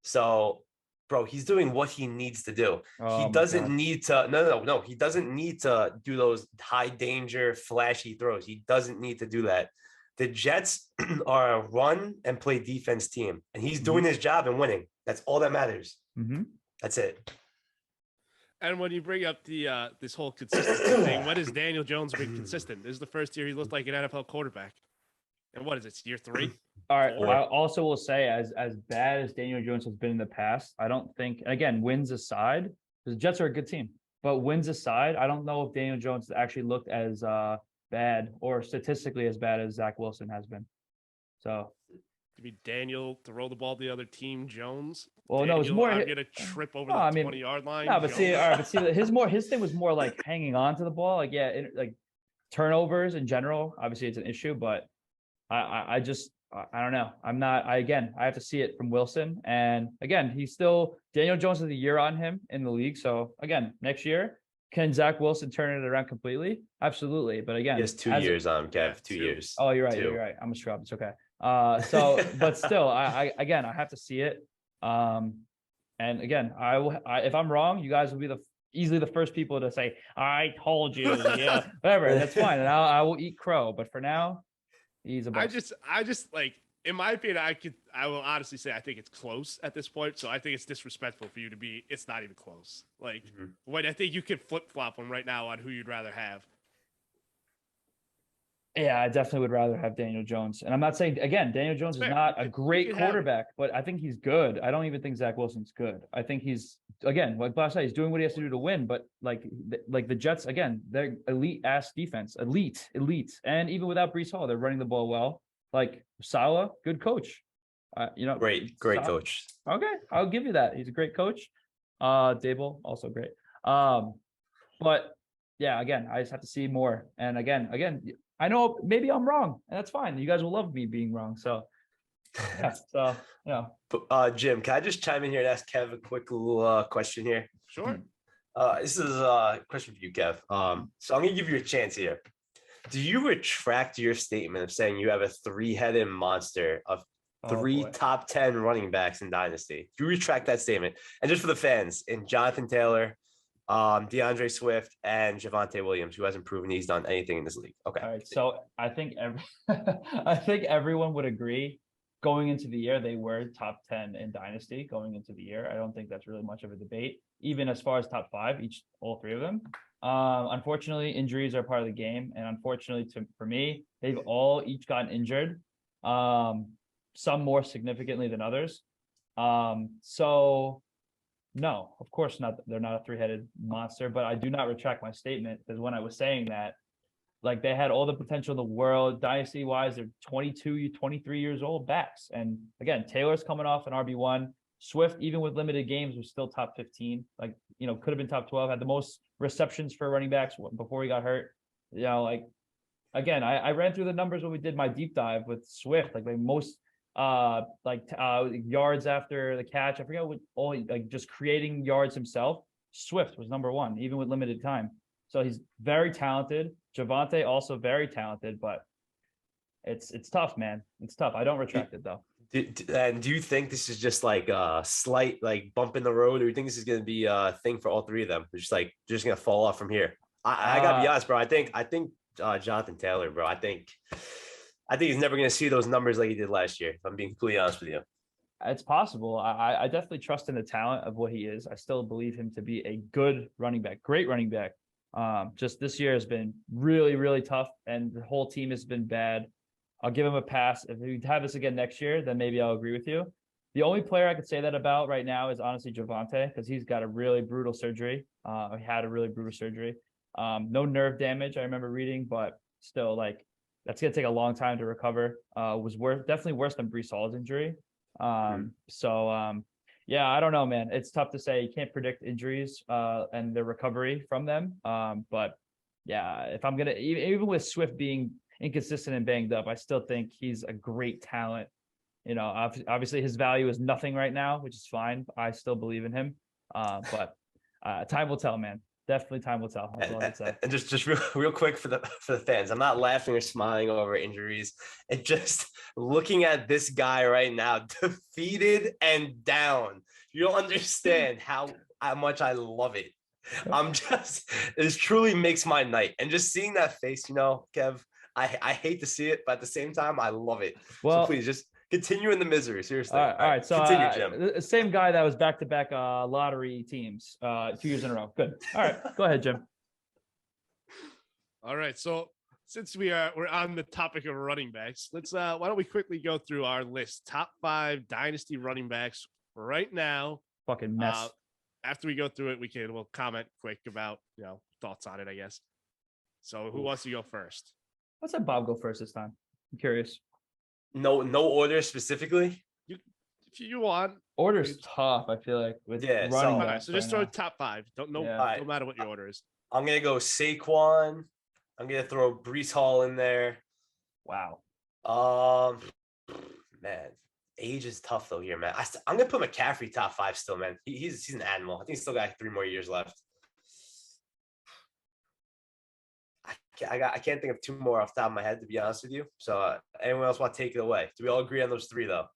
So, bro, he's doing what he needs to do. He doesn't need to. No. He doesn't need to do those high danger, flashy throws. He doesn't need to do that. The Jets are a run and play defense team, and he's doing his job and winning. That's all that matters. Mm-hmm. That's it. And when you bring up the this whole consistency thing, when has Daniel Jones been consistent? This is the first year he looked like an NFL quarterback. And what is it? Year 3? All right. Four? I also will say, as bad as Daniel Jones has been in the past, I don't think, again, wins aside, because the Jets are a good team, but wins aside, I don't know if Daniel Jones actually looked as bad or statistically as bad as Zach Wilson has been. So To be Daniel throw the ball to the other team, Jones. Well, Daniel, no, it's more. I'm gonna trip over the 20-yard line. No, but see, Jones. all right, but see, his thing was more like hanging on to the ball, like like turnovers in general. Obviously, it's an issue, but I don't know. I have to see it from Wilson, and again, he's still Daniel Jones has a year on him in the league. So again, next year, can Zach Wilson turn it around completely? Absolutely, but again, He has 2 years on him, Kev. 2 years. Oh, you're right. 2. You're right. I'm a scrub. It's okay. So, but still, I have to see it. And again, if I'm wrong, you guys will be easily the first people to say, I told you, yeah, whatever. That's fine. And I will eat crow. But for now, he's a bust. I just like, in my opinion, I will honestly say I think it's close at this point. So I think it's disrespectful for you to be, it's not even close. Like, when I think you could flip-flop them right now on who you'd rather have. Yeah, I definitely would rather have Daniel Jones. And I'm not saying, again, Daniel Jones is not a great quarterback, but I think he's good. I don't even think Zach Wilson's good. I think he's, again, like last night, he's doing what he has to do to win. But like the Jets, again, they're elite-ass defense. Elite. And even without Breece Hall, they're running the ball well. Like Saleh, good coach. Great coach. Okay, I'll give you that. He's a great coach. Dable, also great. But yeah, again, I just have to see more. And again, I know maybe I'm wrong, and that's fine. You guys will love me being wrong. So, yeah. Jim, can I just chime in here and ask Kev a quick little question here? Sure. This is a question for you, Kev. So I'm gonna give you a chance here. Do you retract your statement of saying you have a 3-headed monster of 3 top 10 running backs in Dynasty? Do you retract that statement? And just for the fans, in Jonathan Taylor, DeAndre Swift, and Javonte Williams, who hasn't proven he's done anything in this league. Okay. All right. So I think I think everyone would agree going into the year they were top 10 in Dynasty going into the year. I don't think that's really much of a debate, even as far as top 5, all 3 of them. Unfortunately, injuries are part of the game, and unfortunately for me, they've all each gotten injured. Some more significantly than others. So no, of course not. They're not a 3-headed monster, but I do not retract my statement, because when I was saying that, like, they had all the potential in the world, dynasty wise, they're 22, 23 years old backs. And again, Taylor's coming off an RB1. Swift, even with limited games, was still top 15. Like, could have been top 12, had the most receptions for running backs before he got hurt. Like, again, I ran through the numbers when we did my deep dive with Swift, like the most yards after the catch. I forget what just creating yards himself. Swift was number 1, even with limited time. So he's very talented. Javonte also very talented, but it's tough, man. It's tough. I don't retract it though. And do you think this is just like a slight like bump in the road, or do you think this is going to be a thing for all 3 of them? They're just going to fall off from here. I gotta be honest, bro. I think Jonathan Taylor, bro. I think he's never going to see those numbers like he did last year. If I'm being completely honest with you. It's possible. I definitely trust in the talent of what he is. I still believe him to be a good running back, great running back. Just this year has been really, really tough, and the whole team has been bad. I'll give him a pass. If we have this again next year, then maybe I'll agree with you. The only player I could say that about right now is honestly Javonte, because he's got a really brutal surgery. He had a really brutal surgery. No nerve damage, I remember reading, but still, like, that's going to take a long time to recover. Was definitely worse than Breece Hall's injury. Yeah, I don't know, man. It's tough to say. You can't predict injuries and the recovery from them. But yeah, if I'm going to, even with Swift being inconsistent and banged up, I still think he's a great talent. Obviously his value is nothing right now, which is fine. I still believe in him. But time will tell, man. Definitely time will tell. That's all I'd say. And just real quick for the fans, I'm not laughing or smiling over injuries. It just looking at this guy right now, defeated and down. You don't understand how much I love it. It truly makes my night. And just seeing that face, Kev, I hate to see it, but at the same time, I love it. Well, so please just Continue in the misery. Seriously. All right. So continue, Jim. the same guy that was back-to-back lottery teams 2 years in a row. Good. All right. Go ahead, Jim. All right. So since we're on the topic of running backs, let's why don't we quickly go through our list, top 5 dynasty running backs right now. Fucking mess. After we go through it, we'll comment quick about thoughts on it, I guess. So who wants to go first? Let's have Bob go first this time. I'm curious. No order specifically. If you want. Order's tough, I feel like, with running All backs right, so just right throw now. top 5. No matter what your order is. I'm gonna go Saquon. I'm gonna throw Brees Hall in there. Wow. Man, age is tough though here, man. I'm gonna put McCaffrey top 5 still, man. He's an animal. I think he's still got 3 more years left. I can't think of 2 more off the top of my head, to be honest with you. So anyone else want to take it away? Do we all agree on those 3 though?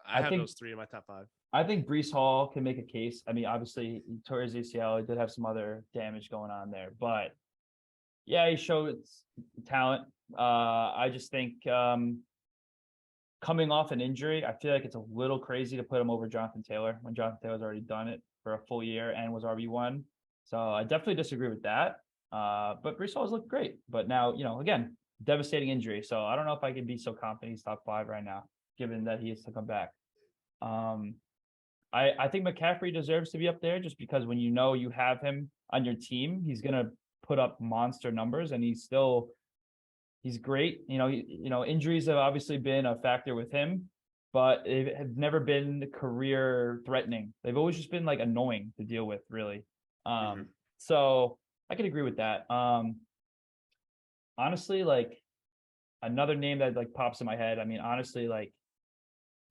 I have those 3 in my top 5. I think Brees Hall can make a case. I mean, obviously, he tore his ACL. He did have some other damage going on there, but yeah, he showed talent. I just think coming off an injury, I feel like it's a little crazy to put him over Jonathan Taylor when Jonathan Taylor's already done it for a full year and was RB1. So I definitely disagree with that. But Brees Hall's looked great. But now, again, devastating injury. So I don't know if I can be so confident he's top 5 right now, given that he has to come back. I think McCaffrey deserves to be up there just because when you have him on your team, he's going to put up monster numbers and he's great. Injuries have obviously been a factor with him, but they have never been career threatening. They've always just been like annoying to deal with, really. So I can agree with that. Honestly, like another name that like pops in my head. I mean, honestly, like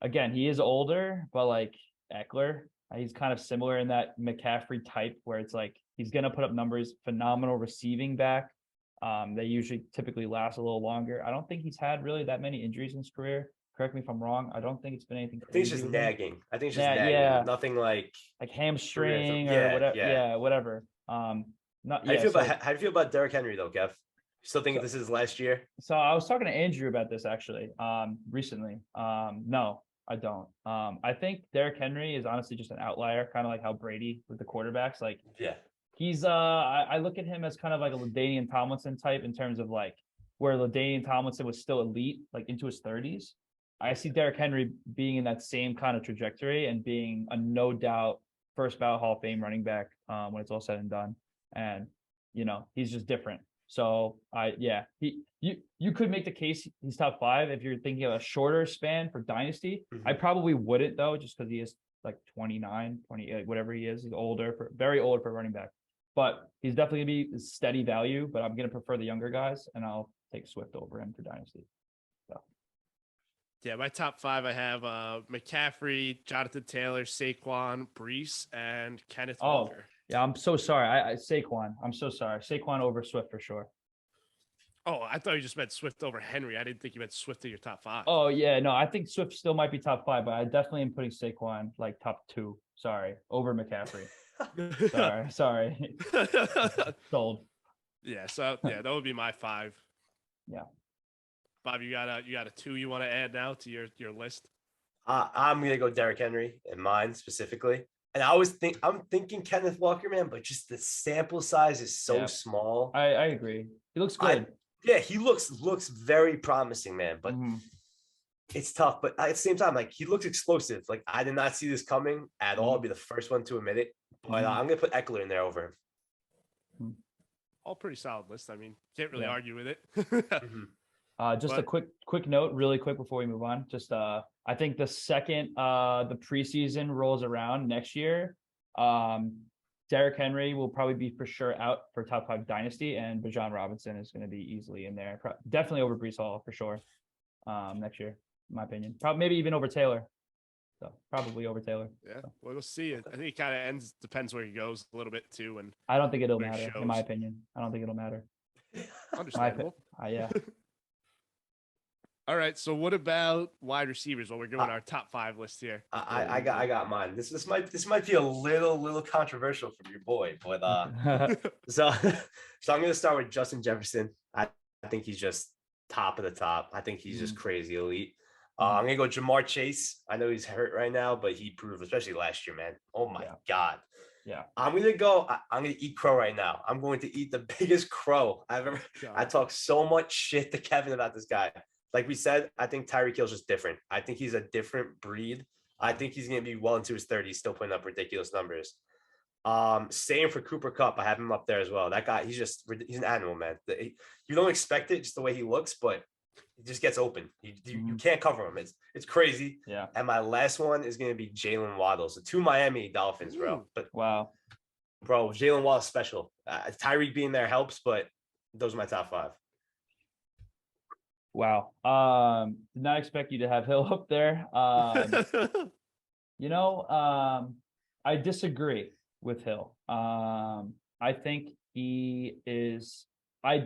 again, he is older, but like Eckler, he's kind of similar in that McCaffrey type where it's like he's gonna put up numbers, phenomenal receiving back. They typically last a little longer. I don't think he's had really that many injuries in his career. Correct me if I'm wrong. I don't think it's been anything crazy. I think it's just nagging. I think it's just nagging. Yeah. Nothing like hamstring or whatever. Yeah, whatever. How do you feel about Derrick Henry though, Kev? Still think this is last year? So I was talking to Andrew about this actually recently. No, I don't. I think Derrick Henry is honestly just an outlier, kind of like how Brady with the quarterbacks. Like, yeah, he's I look at him as kind of like a LaDainian Tomlinson type in terms of like where LaDainian Tomlinson was still elite, like into his 30s. I see Derrick Henry being in that same kind of trajectory and being a no doubt first ballot Hall of Fame running back when it's all said and done. And he's just different. So you could make the case he's top 5 if you're thinking of a shorter span for Dynasty. I probably wouldn't though, just because he is like 29, 28, whatever he is. He's very old for a running back. But he's definitely gonna be steady value. But I'm gonna prefer the younger guys, and I'll take Swift over him for Dynasty. So yeah, my top 5 I have McCaffrey, Jonathan Taylor, Saquon, Brees, and Kenneth Walker. Yeah, I'm so sorry. Saquon. I'm so sorry. Saquon over Swift for sure. Oh, I thought you just meant Swift over Henry. I didn't think you meant Swift in your top 5. Oh, yeah. No, I think Swift still might be top 5, but I definitely am putting Saquon like top 2. Sorry. Over McCaffrey. Sorry. Sold. Yeah. So that would be my 5. Yeah. Bob, you got a 2 you want to add now to your list? I'm gonna go Derrick Henry in mine specifically. And I'm thinking Kenneth Walker, man, but just the sample size is so small. I agree. He looks good. He looks very promising, man. But it's tough. But at the same time, like he looks explosive. Like I did not see this coming at all. I'll be the first one to admit it. But I'm gonna put Eckler in there over him. All pretty solid list. I mean, can't really argue with it. Just a quick note, really quick before we move on. Just I think the second the preseason rolls around next year, Derrick Henry will probably be for sure out for top 5 Dynasty, and Bijan Robinson is going to be easily in there. Definitely over Brees Hall for sure next year, in my opinion. Probably maybe even over Taylor. So probably over Taylor. Yeah, well, we'll see. I think it kind of depends where he goes a little bit too. And I don't think it'll matter, in my opinion. I don't think it'll matter. Understandable. Yeah. All right. So what about wide receivers? Well, we're doing our top 5 list here. I got mine. This might be a little controversial from your boy, but so I'm gonna start with Justin Jefferson. I think he's just top of the top. I think he's just crazy elite. I'm gonna go Jamar Chase. I know he's hurt right now, but he proved, especially last year, man. Oh my God. Yeah. I'm gonna eat crow right now. I'm going to eat the biggest crow I've ever. I talk so much shit to Kevin about this guy. Like we said, I think Tyreek Hill's just different. I think he's a different breed. I think he's gonna be well into his 30s, still putting up ridiculous numbers. Same for Cooper Kupp. I have him up there as well. That guy, he's an animal, man. You don't expect it just the way he looks, but he just gets open. You can't cover him. It's crazy. Yeah. And my last one is gonna be Jalen Waddle. So 2 Miami Dolphins, bro. But wow, bro, Jalen Waddle's special. Tyreek being there helps, but those are my top 5. Wow. Did not expect you to have Hill up there. I disagree with Hill. I think he is. I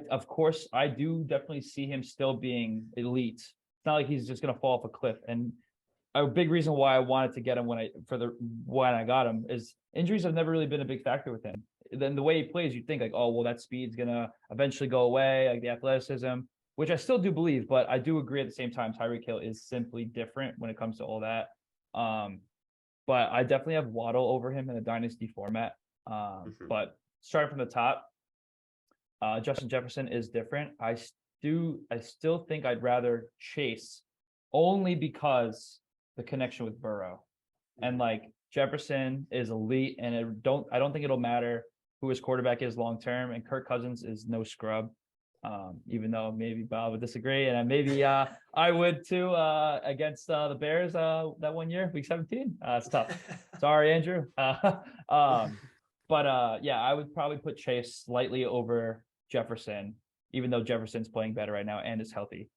do definitely see him still being elite. It's not like he's just gonna fall off a cliff. And a big reason why I wanted to get him when I got him is injuries have never really been a big factor with him. Then the way he plays, you think like, oh well, that speed's gonna eventually go away, like the athleticism, which I still do believe, but I do agree at the same time Tyreek Hill is simply different when it comes to all that. But I definitely have Waddle over him in a dynasty format. But starting from the top, Justin Jefferson is different. I still think I'd rather Chase only because the connection with Burrow. And like Jefferson is elite, and I don't think it'll matter who his quarterback is long term. And Kirk Cousins is no scrub. Even though maybe Bob would disagree, and maybe I would too against the Bears that one year, week 17. It's tough. Sorry, Andrew. But I would probably put Chase slightly over Jefferson, even though Jefferson's playing better right now and is healthy.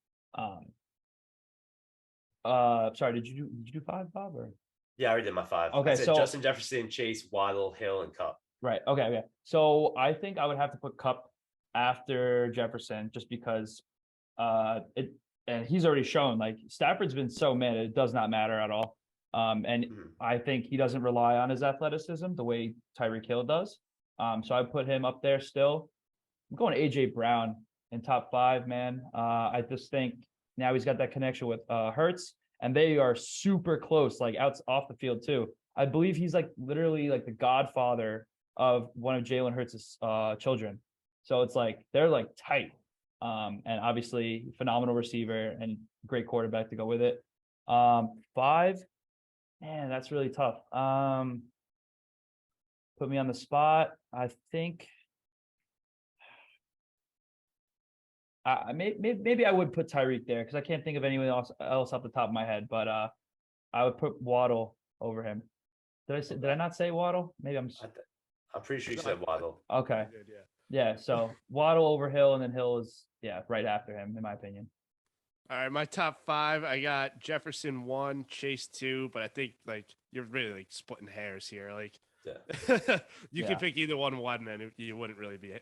Sorry, did you do 5, Bob? Or? Yeah, I already did my 5. Okay, I said so Justin Jefferson, Chase, Waddle, Hill, and Kupp. Right. Okay. So I think I would have to put Kupp after Jefferson, just because and he's already shown, like, Stafford's been so mad it does not matter at all. I think he doesn't rely on his athleticism the way Tyreek Hill does. So I put him up there still. I'm going to AJ Brown in top 5, man. I just think now he's got that connection with Hurts, and they are super close, like off the field too. I believe he's like literally like the godfather of one of Jalen Hurts' children. So it's like they're like tight. And obviously phenomenal receiver and great quarterback to go with it. 5, man, that's really tough. Put me on the spot. I think maybe I would put Tyreek there because I can't think of anyone else off the top of my head. But I would put Waddle over him. Did I not say Waddle? Maybe I'm pretty sure you said Waddle. Okay. Yeah. So Waddle over Hill, and then Hill is right after him, in my opinion. All right, my top 5, I got Jefferson 1, Chase 2, but I think like you're really like splitting hairs here. Like, you can pick either one, and you wouldn't really be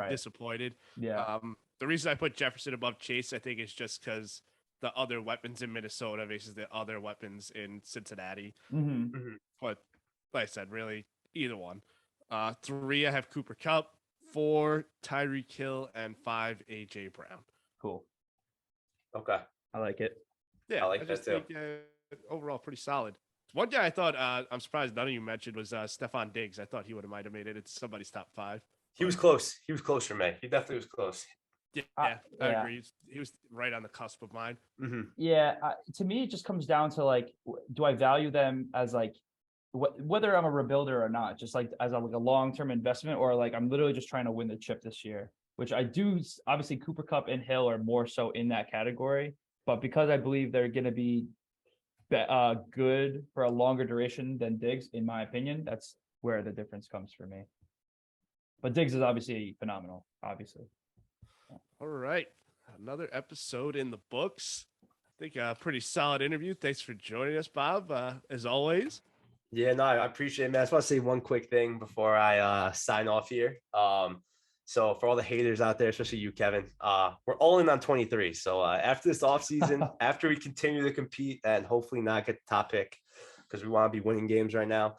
disappointed. Yeah. The reason I put Jefferson above Chase, I think, is just because the other weapons in Minnesota versus the other weapons in Cincinnati. But like I said, really either one. 3, I have Cooper Kupp. 4, Tyreek Hill, and 5, AJ Brown. Cool. Okay. I like it. Yeah, I like that too. Think, overall, pretty solid. One guy I thought I'm surprised none of you mentioned was Stephon Diggs. I thought he might have made it. It's somebody's top 5. He was close. He was close for me. He definitely was close. Yeah, I agree. He was right on the cusp of mine. Yeah, to me, it just comes down to like, do I value them as like, whether I'm a rebuilder or not, just like as a long-term investment, or like I'm literally just trying to win the chip this year, which I do. Obviously, Cooper Kupp and Hill are more so in that category, but because I believe they're going to be good for a longer duration than Diggs, in my opinion, that's where the difference comes for me. But Diggs is obviously phenomenal, obviously. All right, another episode in the books. I think a pretty solid interview. Thanks for joining us, Bob, as always. Yeah, no, I appreciate it, man. I just want to say one quick thing before I sign off here. So for all the haters out there, especially you, Kevin, we're all in on 23. So after this offseason, after we continue to compete and hopefully not get the top pick because we want to be winning games right now,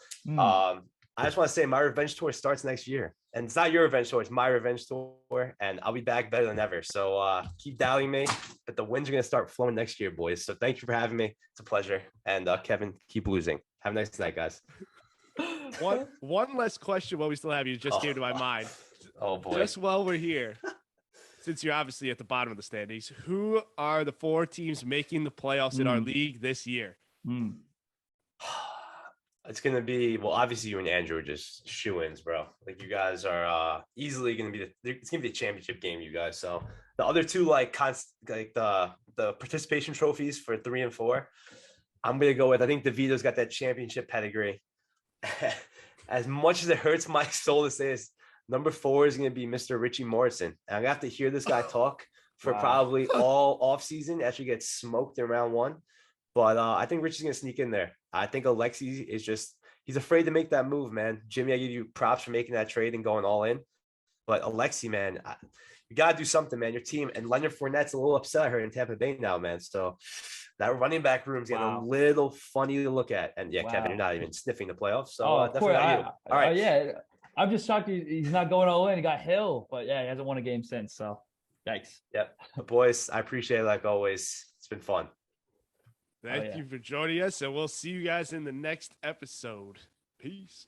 I just want to say my revenge tour starts next year. And it's not your revenge tour, it's my revenge tour. And I'll be back better than ever. So keep doubting me. But the wins are going to start flowing next year, boys. So thank you for having me. It's a pleasure. And Kevin, keep losing. Have a nice night, guys. One last question while we still have you just came to my mind. Oh, boy. Just while we're here, since you're obviously at the bottom of the standings, who are the 4 teams making the playoffs in our league this year? It's going to be, well, obviously you and Andrew are just shoo-ins, bro. Like you guys are easily going to be it's going to be a championship game, you guys. So the other two, like the participation trophies for 3 and 4, I'm going to go with, I think DeVito's got that championship pedigree. As much as it hurts my soul to say this, number 4 is going to be Mr. Richie Morrison. And I'm going to have to hear this guy talk for probably all offseason. Actually gets smoked in round 1. But I think Richie's going to sneak in there. I think Alexi is just, he's afraid to make that move, man. Jimmy, I give you props for making that trade and going all in. But Alexi, man, you got to do something, man. Your team, and Leonard Fournette's a little upset here in Tampa Bay now, man. So that running back room's getting a little funny to look at. And yeah, Kevin, you're not even sniffing the playoffs. So definitely not you. All right. Yeah, I'm just shocked he's not going all in. He got Hill, but yeah, he hasn't won a game since. So yikes. Yep. But boys, I appreciate it like always. It's been fun. Thank you for joining us, and we'll see you guys in the next episode. Peace.